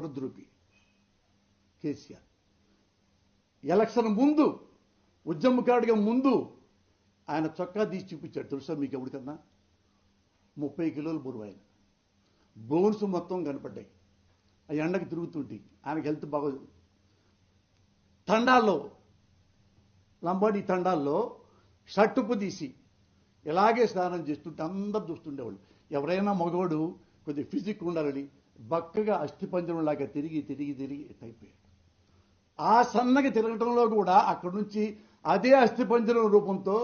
స్పృద్రూపి KCR. Election ముందు ఉద్యమకారుడిగా ముందు ఆయన చొక్కా తీసి చూపించాడు. తెలుసా మీకు ఎవరికన్నా? 30 కిలోలు బరువు ఆయన. బోన్స్ మొత్తం కనపడ్డాయి. ఆ ఎండకి తిరుగుతుంటే ఆయనకి హెల్త్ బాగోదు. తండాల్లో, లంబాడి తండాల్లో షర్టుపు తీసి ఇలాగే స్నానం చేస్తుంటే అందరు చూస్తుండేవాళ్ళు. ఎవరైనా మగవాడు కొద్దిగా ఫిజిక్ ఉండాలని బక్కగా అస్థిపంజరంలాగా తిరిగి తిరిగి తిరిగి అయిపోయాడు. ఆ సన్నగా తిరగటంలో కూడా అక్కడి నుంచి అదే అస్థిపంజరం రూపంతో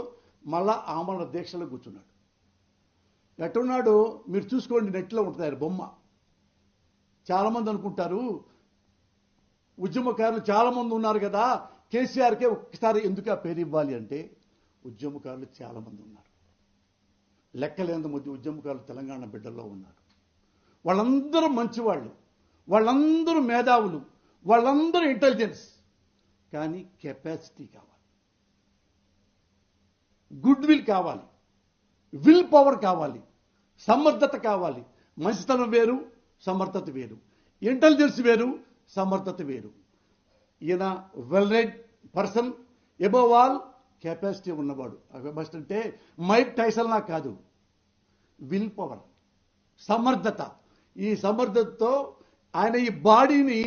మళ్ళా ఆమరణ దీక్షలో కూర్చున్నాడు. ఎట్టున్నాడు మీరు చూసుకోండి, నెట్లో ఉంటుంది ఆయన బొమ్మ. చాలామంది అనుకుంటారు ఉద్యమకారులు చాలామంది ఉన్నారు కదా, కేసీఆర్కే ఒక్కసారి ఎందుకు ఆ పేరు ఇవ్వాలి అంటే, ఉద్యమకారులు చాలామంది ఉన్నారు. లెక్కలేని మంది ఉద్యమకారులు తెలంగాణ బిడ్డల్లో ఉన్నారు. వాళ్ళందరూ మంచివాళ్ళు, వాళ్ళందరూ మేధావులు, వాళ్ళందరూ ఇంటెలిజెన్స్. కానీ కెపాసిటీ కావాలి, గుడ్ విల్ కావాలి, విల్ పవర్ కావాలి, సమర్థత కావాలి. మంచితనం వేరు, సమర్థత వేరు. ఇంటెలిజెన్స్ వేరు, సమర్థత వేరు. ఈయన well read person, above all capacity ఉన్నవాడు. బస్ట్ అంటే మైక్ టైసన్ లా కాదు, విల్ పవర్, సమర్థత. ఈ సమర్థతతో ఆయన ఈ బాడీని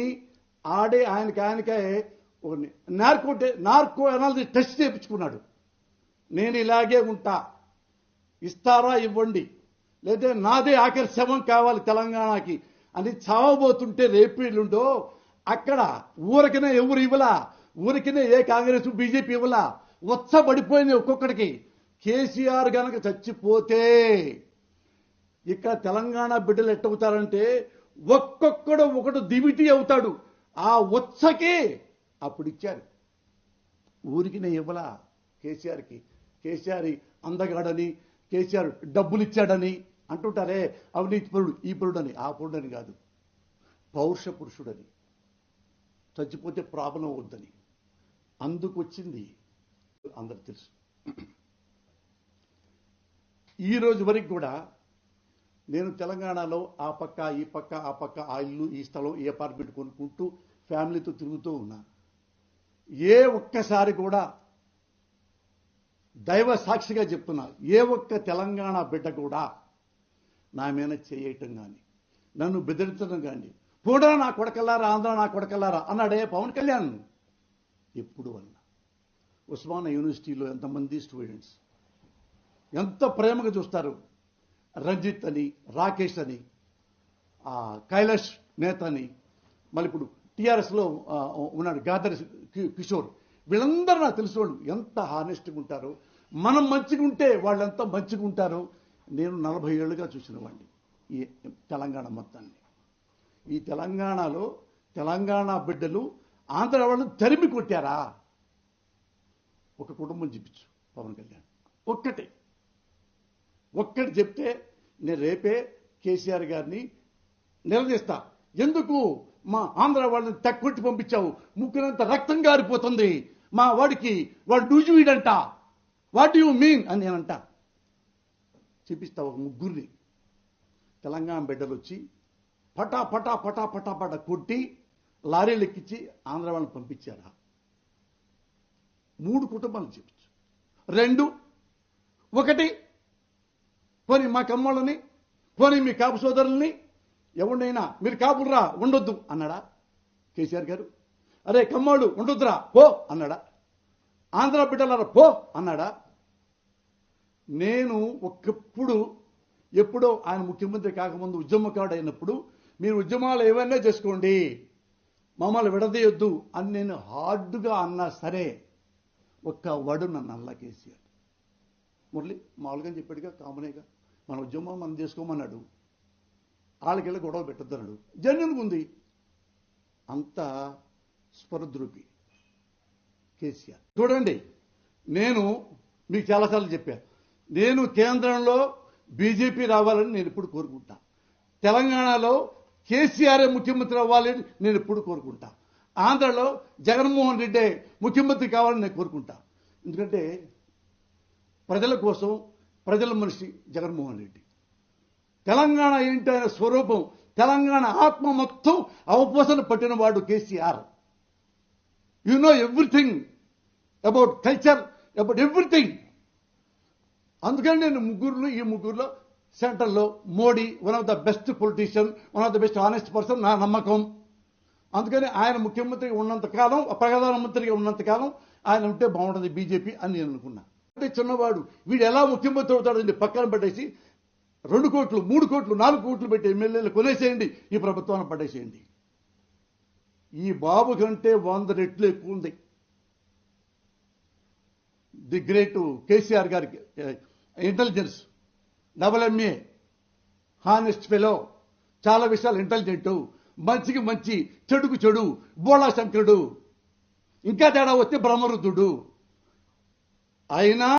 ఆయనకే నార్కో అనాలిసిస్ టెస్ట్ చేయించుకున్నాడు. నేను ఇలాగే ఉంటా, ఇస్తారా ఇవ్వండి, లేదా నాదే ఆఖరి శవం కావాలి తెలంగాణకి అని చావబోతుంటే రేపీళ్ళుండో అక్కడ ఊరికనే ఎవరు ఇవ్వలా, ఊరికనే ఏ కాంగ్రెస్ బీజేపీ ఇవ్వలా, ఉత్సపడిపోయింది ఒక్కొక్కడికి. కేసీఆర్ గనక చచ్చిపోతే ఇక్కడ తెలంగాణ బిడ్డలు ఎట్టవుతారంటే ఒక్కొక్కడు ఒకడు దివిటి అవుతాడు. ఆ ఉత్సకి అప్పుడు ఇచ్చారు, ఊరికినే ఇవ్వలా కేసీఆర్కి. కేసీఆర్ అందగాడని, కేసీఆర్ డబ్బులు ఇచ్చాడని అంటుంటారే, అవినీతి పరుడు, ఈ పరుడని, ఆ పరుడని కాదు, పౌరుష పురుషుడని. చచ్చిపోతే ప్రాబ్లం అవుద్దని అందుకు వచ్చింది అందరికి తెలుసు. ఈ రోజు వరకు కూడా నేను తెలంగాణలో ఆ పక్క ఈ పక్క ఆ పక్క, ఆ ఇల్లు ఈ స్థలం ఈ అపార్ట్మెంట్ కొనుక్కుంటూ ఫ్యామిలీతో తిరుగుతూ ఉన్నా. ఏ ఒక్కసారి కూడా దైవ సాక్షిగా చెప్తున్నా, ఏ ఒక్క తెలంగాణ బిడ్డ కూడా నా మీద చేయటం కానీ, నన్ను బెదిరించడం కానీ, కూడా నా కొడకల్లారా, ఆంధ్ర నా కొడకల్లారా అన్నాడే పవన్ కళ్యాణ్. ఎప్పుడు అన్నా ఉస్మానియా యూనివర్సిటీలో ఎంతమంది స్టూడెంట్స్ ఎంత ప్రేమగా చూస్తారు. రంజిత్ అని, రాకేష్ అని, కైలాష్ నేత అని, మళ్ళీ ఇప్పుడు టీఆర్ఎస్లో ఉన్నాడు గాదర్ కిషోర్. వీళ్ళందరూ నాకు తెలిసిన వాళ్ళు ఎంత హానెస్ట్గా ఉంటారో, మనం మంచిగా ఉంటే వాళ్ళు ఎంత మంచిగా ఉంటారో. నేను 40 ఏళ్ళుగా చూసిన వాడిని ఈ తెలంగాణ మొత్తాన్ని. ఈ తెలంగాణలో తెలంగాణ బిడ్డలు ఆంధ్ర వాళ్ళని తరిమి కొట్టారా? ఒక కుటుంబం చూపించు పవన్ కళ్యాణ్, ఒక్కటి చెప్తే నేను రేపే కేసీఆర్ గారిని నిలదీస్తా. ఎందుకు మా ఆంధ్ర వాళ్ళని తక్కుట్టి పంపించావు? ముక్కునంత రక్తం గారిపోతుంది మా వాడికి, వాడు డూజువీడంట, వాట్ యు మీన్ అని నేనంట. చూపిస్తా ఒక ముగ్గురిని తెలంగాణ బిడ్డలు వచ్చి పటా పటా పటా పటా పట కొట్టి లారీలు ఎక్కించి ఆంధ్ర వాళ్ళని పంపించారా? 3 కుటుంబాలు చూపించు. 2 1 పోనీ మా కమ్మోళ్ళని, పోనీ మీ కాపు సోదరుల్ని ఎవరినైనా మీరు కాపులరా ఉండొద్దు అన్నాడా కేసీఆర్ గారు? అరే కమ్మోళ్ళు ఉండొద్దురా పో అన్నాడా? ఆంధ్ర బిడ్డలరా పో అన్నాడా? నేను ఎప్పుడో ఆయన ముఖ్యమంత్రి కాకముందు ఉద్యమకారుడు అయినప్పుడు, మీరు ఉద్యమాలు ఏవైనా చేసుకోండి, మమ్మల్ని విడదీయొద్దు అని నేను హార్డ్గా అన్నా సరే ఒక్క వడు నన్ను అల్లా కేసీఆర్. మురళి మామూలుగా చెప్పాడుగా, కామనేగా, మన ఉద్యమం మనం చేసుకోమన్నాడు, వాళ్ళకెళ్ళి గొడవ పెట్టొద్దన్నాడు. జన్యునికి ఉంది. అంత స్పృద్రూపి కేసీఆర్. చూడండి, నేను మీకు చాలాసార్లు చెప్పాను, నేను కేంద్రంలో బీజేపీ రావాలని నేను ఎప్పుడు కోరుకుంటా. తెలంగాణలో కేసీఆర్ ముఖ్యమంత్రి అవ్వాలని నేను ఎప్పుడు కోరుకుంటా. ఆంధ్రలో జగన్మోహన్ రెడ్డి ముఖ్యమంత్రి కావాలని నేను కోరుకుంటా. ఎందుకంటే ప్రజల కోసం, ప్రజల మనిషి జగన్మోహన్ రెడ్డి. తెలంగాణ ఏంటి ఆయన స్వరూపం, తెలంగాణ ఆత్మ మొత్తం అవపోసన పట్టిన వాడు KCR. You know everything about culture, about everything. అందుకని నేను ఈ ముగ్గురులో సెంట్రల్లో Modi one of the best politician, one of the best honest person నా నమ్మకం. అందుకని ఆయన ముఖ్యమంత్రిగా ఉన్నంతకాలం, ప్రధానమంత్రిగా ఉన్నంతకాలం ఆయన ఉంటే బాగుంటుంది బీజేపీ అని నేను అనుకున్నా. అంటే చిన్నవాడు వీడు ఎలా ముఖ్యమంత్రి అవుతాడని పక్కన పెట్టేసి 2 కోట్లు 3 కోట్లు 4 కోట్లు పెట్టి ఎమ్మెల్యేలు కొనేసేయండి, ఈ ప్రభుత్వాన్ని పట్టేసేయండి. ఈ బాబు కంటే 100 రెట్లు ఎక్కువ ఉంది ది గ్రేట్ కేసీఆర్ గారికి ఇంటెలిజెన్స్, MA, హానెస్ట్ ఫెలో, చాలా విషయాలు ఇంటెలిజెంట్, మంచికి మంచి, చెడుకు చెడు, బోళా శంకరుడు, ఇంకా తేడా వస్తే బ్రహ్మరుద్రుడు. అయినా